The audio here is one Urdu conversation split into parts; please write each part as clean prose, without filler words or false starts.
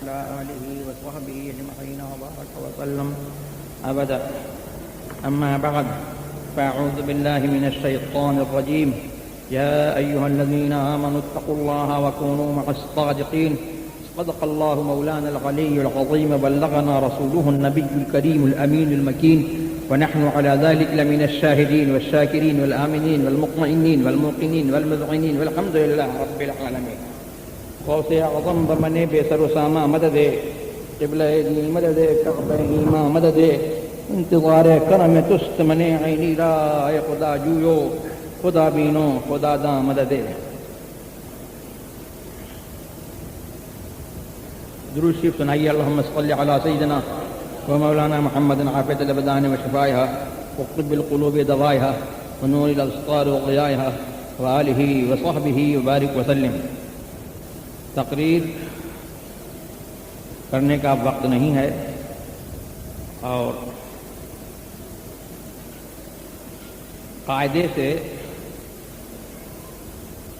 وعلى آله وصحبه أجمعين وبارك وسلم أبدا. أما بعد، فأعوذ بالله من الشيطان الرجيم. يا أيها الذين آمنوا اتقوا الله وكونوا مع الصادقين. صدق الله مولانا العلي العظيم، بلغنا رسوله النبي الكريم الأمين المكين، ونحن على ذلك لمن الشاهدين والشاكرين والآمنين والمطمئنين والموقنين والمذعنين، والحمد لله رب العالمين. غوث اعظم بمنے بے سر و سامہ مدد، قبلہ دین مدد، کعبہ ایمان مدد، انتظار کرم تست منے عینی رائے خدا جویو، خدا بینو خدا داں مدد. درود شریف سنائیے. اللہم صلی علی سیدنا و مولانا محمد عافیۃ الابدان و شفائها وطب القلوب دوائها ونور الابصار وضیائها وآلہ وصحبہ وبارک وسلم. تقریر کرنے کا وقت نہیں ہے، اور قاعدے سے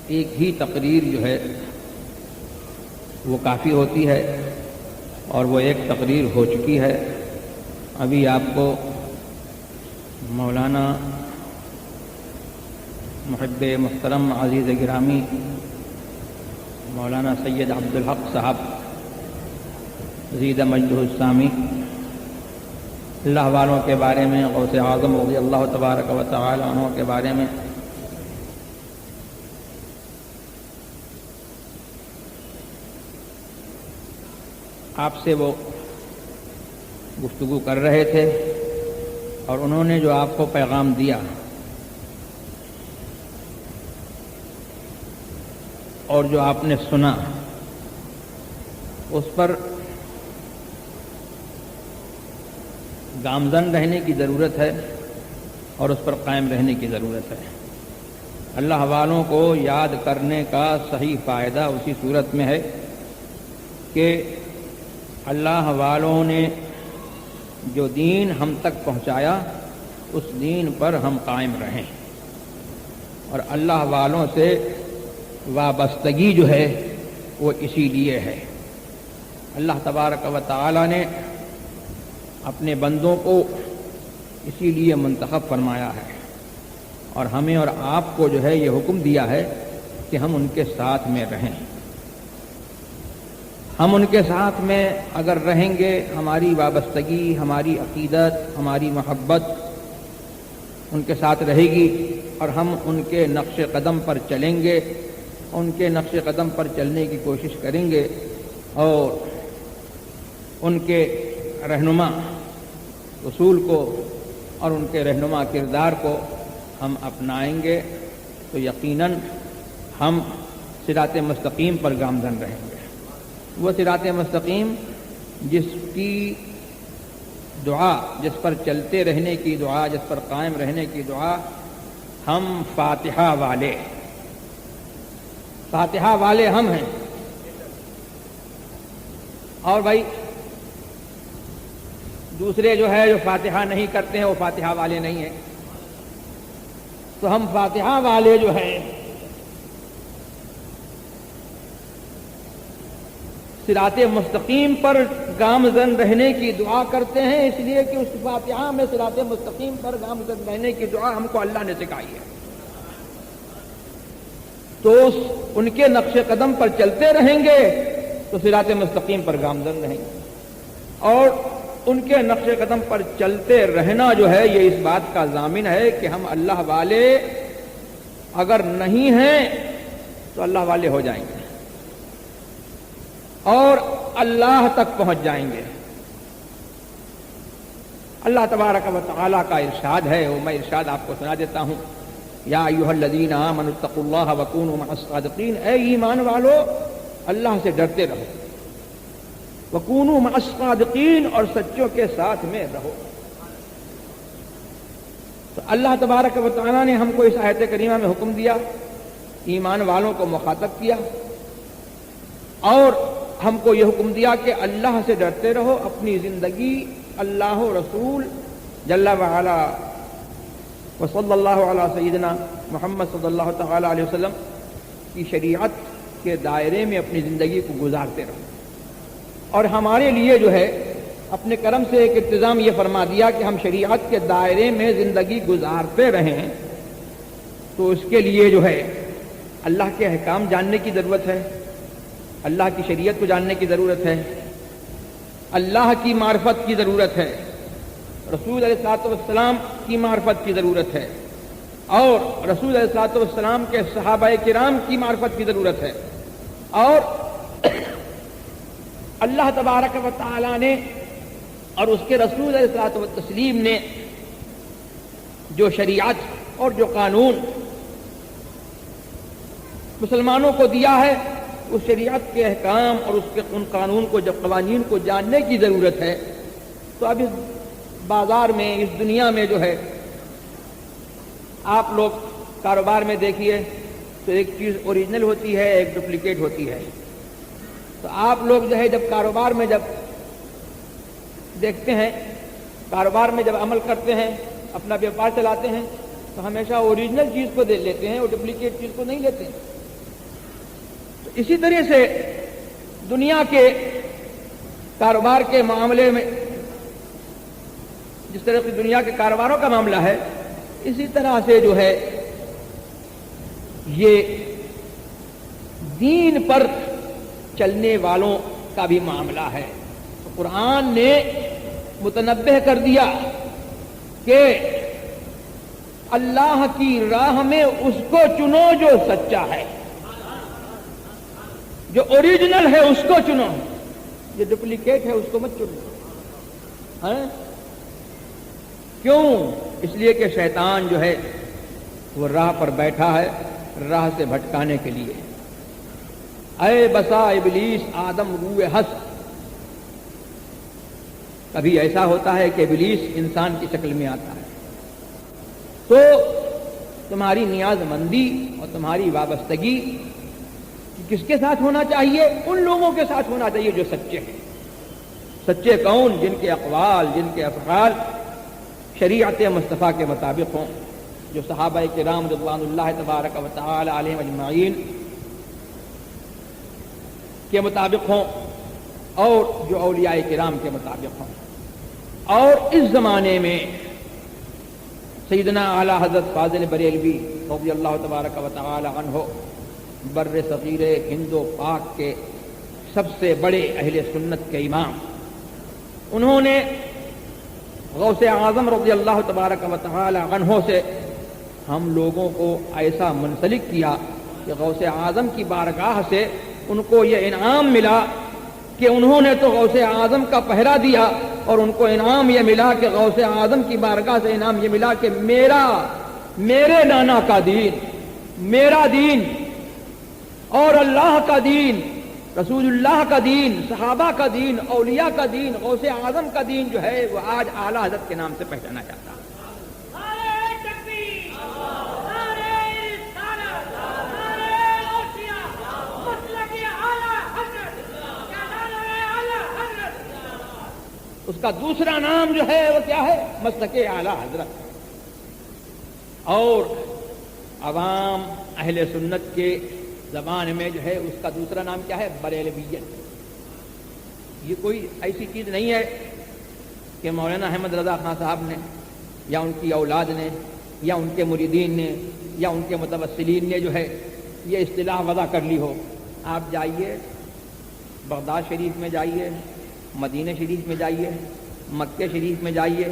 ایک ہی تقریر جو ہے وہ کافی ہوتی ہے، اور وہ ایک تقریر ہو چکی ہے. ابھی آپ کو مولانا محب محترم عزیز گرامی مولانا سید عبدالحق صاحب زید مجدہ السامی اللہ والوں کے بارے میں، غوث اعظم رضی اللہ تبارک و تعالی عنہ کے بارے میں آپ سے وہ گفتگو کر رہے تھے، اور انہوں نے جو آپ کو پیغام دیا اور جو آپ نے سنا، اس پر گامزن رہنے کی ضرورت ہے اور اس پر قائم رہنے کی ضرورت ہے. اللہ والوں کو یاد کرنے کا صحیح فائدہ اسی صورت میں ہے کہ اللہ والوں نے جو دین ہم تک پہنچایا اس دین پر ہم قائم رہیں، اور اللہ والوں سے وابستگی جو ہے وہ اسی لیے ہے. اللہ تبارک و تعالی نے اپنے بندوں کو اسی لیے منتخب فرمایا ہے، اور ہمیں اور آپ کو جو ہے یہ حکم دیا ہے کہ ہم ان کے ساتھ میں رہیں. ہم ان کے ساتھ میں اگر رہیں گے، ہماری وابستگی، ہماری عقیدت، ہماری محبت ان کے ساتھ رہے گی، اور ہم ان کے نقش قدم پر چلیں گے، ان کے نقش قدم پر چلنے کی کوشش کریں گے، اور ان کے رہنما اصول کو اور ان کے رہنما کردار کو ہم اپنائیں گے، تو یقیناً ہم صراط مستقیم پر گامزن رہیں گے. وہ صراط مستقیم جس کی دعا، جس پر چلتے رہنے کی دعا، جس پر قائم رہنے کی دعا ہم فاتحہ والے ہم ہیں. اور بھائی دوسرے جو ہے جو فاتحہ نہیں کرتے ہیں وہ فاتحہ والے نہیں ہیں. تو ہم فاتحہ والے جو ہیں صراط مستقیم پر گامزن رہنے کی دعا کرتے ہیں، اس لیے کہ اس فاتحہ میں صراط مستقیم پر گامزن رہنے کی دعا ہم کو اللہ نے سکھائی ہے. تو ان کے نقش قدم پر چلتے رہیں گے تو صراط مستقیم پر گامزن رہیں گے، اور ان کے نقش قدم پر چلتے رہنا جو ہے یہ اس بات کا ضامن ہے کہ ہم اللہ والے اگر نہیں ہیں تو اللہ والے ہو جائیں گے اور اللہ تک پہنچ جائیں گے. اللہ تبارک و تعالیٰ کا ارشاد ہے، وہ میں ارشاد آپ کو سنا دیتا ہوں. یا ایھا الذین آمنوا اتقوا اللہ وکونوا مع الصادقین. اے ایمان والو اللہ سے ڈرتے رہو، وکونوا مع الصادقین، اور سچوں کے ساتھ میں رہو. تو اللہ تبارک و تعالیٰ نے ہم کو اس آیت کریمہ میں حکم دیا، ایمان والوں کو مخاطب کیا، اور ہم کو یہ حکم دیا کہ اللہ سے ڈرتے رہو. اپنی زندگی اللہ و رسول جل وعلا وصلی اللہ علی سیدنا محمد صلی اللہ تعالی علیہ وسلم کی شریعت کے دائرے میں اپنی زندگی کو گزارتے رہو. اور ہمارے لیے جو ہے اپنے کرم سے ایک انتظام یہ فرما دیا کہ ہم شریعت کے دائرے میں زندگی گزارتے رہیں، تو اس کے لیے جو ہے اللہ کے احکام جاننے کی ضرورت ہے، اللہ کی شریعت کو جاننے کی ضرورت ہے، اللہ کی معرفت کی ضرورت ہے، رسول علیہ الصلوۃ والسلام کی معرفت کی ضرورت ہے، اور رسول علیہ الصلوۃ والسلام کے صحابہ کرام کی معرفت کی ضرورت ہے، اور اللہ تبارک و تعالی نے اور اس کے رسول علیہ الصلوۃ والتسلیم نے جو شریعت اور جو قانون مسلمانوں کو دیا ہے، اس شریعت کے احکام اور اس کے ان قانون کو، جب قوانین کو جاننے کی ضرورت ہے، تو اب اس بازار میں، اس دنیا میں جو ہے آپ لوگ کاروبار میں دیکھیے تو ایک چیز اوریجنل ہوتی ہے، ایک ڈپلیکیٹ ہوتی ہے۔ تو آپ لوگ جو ہے جب کاروبار میں جب دیکھتے ہیں، کاروبار میں جب عمل کرتے ہیں، اپنا بیوپار چلاتے ہیں، تو ہمیشہ اوریجنل چیز کو دے لیتے ہیں اور ڈپلیکیٹ چیز کو نہیں لیتے ہیں۔ تو اسی طرح سے دنیا کے کاروبار کے معاملے میں، جس طرح کی دنیا کے کاروباروں کا معاملہ ہے، اسی طرح سے جو ہے یہ دین پر چلنے والوں کا بھی معاملہ ہے۔ تو قرآن نے متنبہ کر دیا کہ اللہ کی راہ میں اس کو چنو جو سچا ہے، جو اوریجنل ہے اس کو چنو، جو ڈپلیکیٹ ہے اس کو مت چنو۔ کیوں؟ اس لیے کہ شیطان جو ہے وہ راہ پر بیٹھا ہے راہ سے بھٹکانے کے لیے۔ اے بسا ابلیس آدم روئے ہست، کبھی ایسا ہوتا ہے کہ ابلیس انسان کی شکل میں آتا ہے، تو تمہاری نیاز مندی اور تمہاری وابستگی کس کے ساتھ ہونا چاہیے؟ ان لوگوں کے ساتھ ہونا چاہیے جو سچے ہیں۔ سچے کون؟ جن کے اقوال، جن کے افعال شریعت مصطفیٰ کے مطابق ہوں، جو صحابہ کرام رضوان اللہ تبارک و تعالی علیہم اجمعین کے مطابق ہوں، اور جو اولیاء کرام کے مطابق ہوں۔ اور اس زمانے میں سیدنا اعلیٰ حضرت فاضل بریلوی رضی اللہ تبارک و تعالی عنہ بر صغیر ہند و پاک کے سب سے بڑے اہل سنت کے امام، انہوں نے غوث اعظم رضی اللہ تبارک و تعالی عنہ سے ہم لوگوں کو ایسا منسلک کیا کہ غوث اعظم کی بارگاہ سے ان کو یہ انعام ملا کہ انہوں نے تو غوث اعظم کا پہرا دیا، اور ان کو انعام یہ ملا کہ غوث اعظم کی بارگاہ سے انعام یہ ملا کہ میرے نانا کا دین، میرا دین اور اللہ کا دین، رسول اللہ کا دین، صحابہ کا دین، اولیاء کا دین، غوث اعظم کا دین جو ہے وہ آج اعلیٰ حضرت کے نام سے پہچانا جاتا ہے۔ اس کا دوسرا نام جو ہے وہ کیا ہے؟ مسلک اعلیٰ حضرت۔ اور عوام اہل سنت کے زبان میں جو ہے اس کا دوسرا نام کیا ہے؟ بریلویت۔ یہ کوئی ایسی چیز نہیں ہے کہ مولانا احمد رضا خان صاحب نے یا ان کی اولاد نے یا ان کے مریدین نے یا ان کے متوسلین نے جو ہے یہ اصطلاح وضع کر لی ہو۔ آپ جائیے بغداد شریف میں جائیے، مدینہ شریف میں جائیے، مکہ شریف میں جائیے،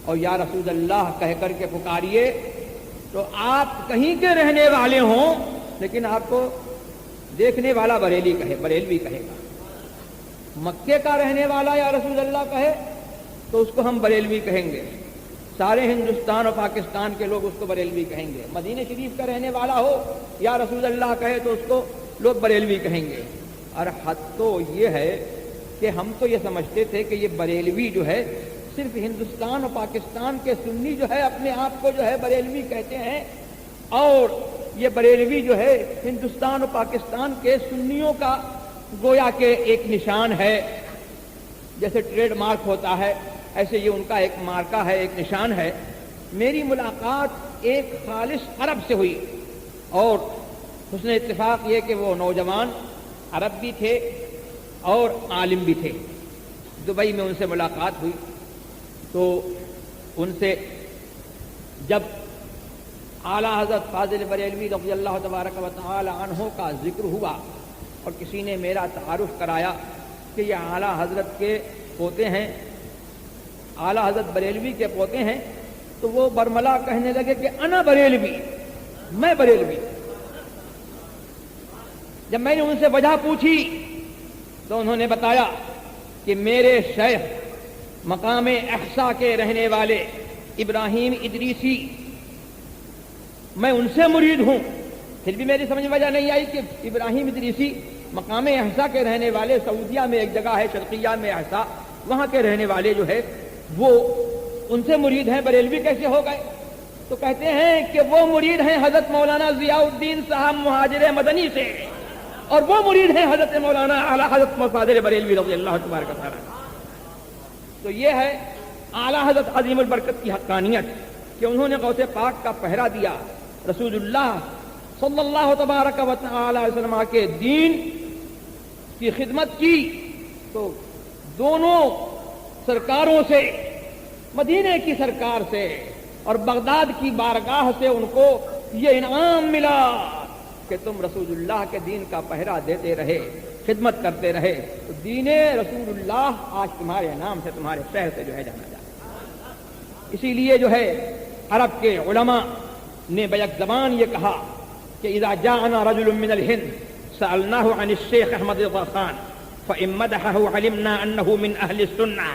اور یا رسول اللہ کہہ کر کے پکاریے، تو آپ کہیں کے رہنے والے ہوں لیکن آپ کو دیکھنے والا بریلوی کہے گا۔ مکے کا رہنے والا یا رسول اللہ کہے تو اس کو ہم بریلوی کہیں گے، سارے ہندوستان اور پاکستان کے لوگ اس کو بریلوی کہیں گے۔ مدینہ شریف کا رہنے والا ہو یا رسول اللہ کہے تو اس کو لوگ بریلوی کہیں گے۔ اور حد تو یہ ہے کہ ہم تو یہ سمجھتے تھے کہ یہ بریلوی جو ہے صرف ہندوستان اور پاکستان کے سنی جو ہے اپنے آپ کو جو ہے بریلوی کہتے ہیں، اور یہ بریلوی جو ہے ہندوستان اور پاکستان کے سنیوں کا گویا کہ ایک نشان ہے، جیسے ٹریڈ مارک ہوتا ہے ایسے یہ ان کا ایک مارکہ ہے، ایک نشان ہے۔ میری ملاقات ایک خالص عرب سے ہوئی، اور حسن اتفاق یہ کہ وہ نوجوان عرب بھی تھے اور عالم بھی تھے. دبئی میں ان سے ملاقات ہوئی تو ان سے جب اعلیٰ حضرت فاضل بریلوی رضی اللہ تبارک و تعالی عنہ کا ذکر ہوا اور کسی نے میرا تعارف کرایا کہ یہ اعلیٰ حضرت کے پوتے ہیں، اعلیٰ حضرت بریلوی کے پوتے ہیں، تو وہ برملا کہنے لگے کہ انا بریلوی، میں بریلوی. جب میں نے ان سے وجہ پوچھی تو انہوں نے بتایا کہ میرے شیخ مقام احسا کے رہنے والے ابراہیم ادریسی، میں ان سے مرید ہوں. پھر بھی میری سمجھ میں وجہ نہیں آئی کہ ابراہیم ادریسی مقام احسا کے رہنے والے، سعودیہ میں ایک جگہ ہے شرقیہ میں احسا، وہاں کے رہنے والے جو ہے وہ ان سے مرید ہیں، بریلوی کیسے ہو گئے؟ تو کہتے ہیں کہ وہ مرید ہیں حضرت مولانا ضیاء الدین صاحب مہاجر مدنی سے، اور وہ مرید ہیں حضرت مولانا اعلیٰ حضرت فاضل بریلوی رضی اللہ تبارک و تعالی. تو یہ ہے اعلیٰ حضرت عظیم البرکت کی حقانیت کہ انہوں نے غوث پاک کا پہرا دیا، رسول اللہ صلی اللہ تبارک و تعالی علیہ وسلم کے دین کی خدمت کی. تو دونوں سرکاروں سے، مدینے کی سرکار سے اور بغداد کی بارگاہ سے ان کو یہ انعام ملا کہ تم رسول اللہ کے دین کا پہرا دیتے رہے، خدمت کرتے رہے، تو دین رسول اللہ آج تمہارے نام سے، تمہارے شہر سے جو ہے جانا جاتا. اسی لیے جو ہے عرب کے علماء نے بیک زبان یہ کہا کہ اذا جاءنا رجل من الهند سألناه عن الشيخ احمد رضا خان فإن مدحه علمنا أنه من أهل السنة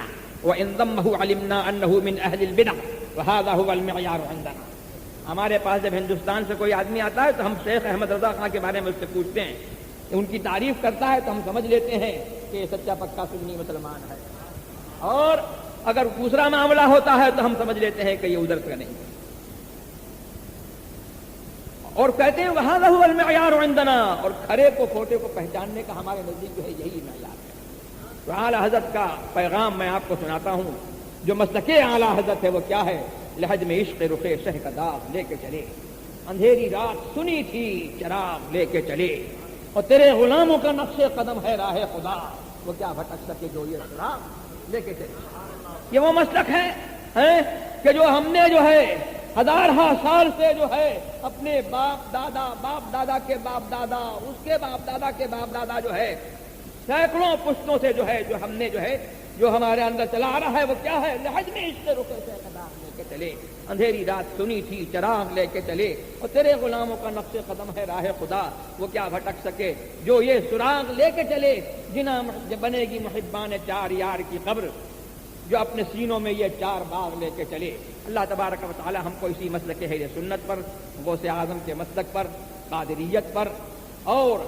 وإن ذمه علمنا أنه من أهل البدع وهذا هو المعيار عندنا. ہمارے پاس جب ہندوستان سے کوئی آدمی آتا ہے تو ہم شیخ احمد رضا خان کے بارے میں اس سے پوچھتے ہیں، ان کی تعریف کرتا ہے تو ہم سمجھ لیتے ہیں کہ یہ سچا پکا سنی مسلمان ہے، اور اگر دوسرا معاملہ ہوتا ہے تو ہم سمجھ لیتے ہیں کہ یہ ادھر کا نہیں. اور کہتے ہیں وَهَذَا هُوَ الْمِعْيَارُ عِنْدَنَا، اور کھرے کو کھوٹے کو پہچاننے کا ہمارے نزدیک جو ہے یہی معیار ہے. تو اعلیٰ حضرت کا پیغام میں آپ کو سناتا ہوں. جو مسلک اعلیٰ حضرت ہے وہ کیا ہے؟ لحد میں عشق رخ شہ کا داغ لے کے چلے، اندھیری رات سنی تھی چراغ لے کے چلے، اور تیرے غلاموں کا نقش قدم ہے راہ خدا، وہ کیا بھٹک سکے جو یہ چراغ لے کے چلے. یہ وہ مسلک ہے کہ جو ہم نے جو ہے ہزارہ سال سے جو ہے اپنے باپ دادا کے باپ دادا، اس کے باپ دادا کے باپ دادا جو ہے سینکڑوں پشتوں سے جو ہے جو ہم نے جو ہے جو ہمارے اندر چلا آ رہا ہے وہ کیا ہے؟ لحد میں عشق رخ سے قدم لے کے چلے، اندھیری رات سنی تھی چراغ لے کے چلے، اور تیرے غلاموں کا نقش قدم ہے راہ خدا، وہ کیا بھٹک سکے جو یہ سراغ لے کے چلے. جنا بنے گی محبان چار یار کی قبر، جو اپنے سینوں میں یہ چار باغ لے کے چلے. اللہ تبارک و تعالی ہم کو اسی مسلک اہل سنت پر، غوث اعظم کے مسلک پر، قادریت پر، اور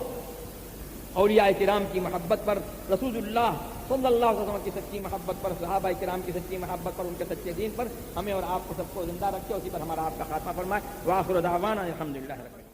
اولیاء کرام کی محبت پر، رسول اللہ صلی اللہ علیہ وسلم کی سچی محبت پر، صحابہ کرام کی سچی محبت پر، ان کے سچے دین پر ہمیں اور آپ کو سب کو زندہ رکھے، اسی پر ہمارا آپ کا خاتمہ فرمائے. وآخر دعوانا الحمدللہ رب العالمین.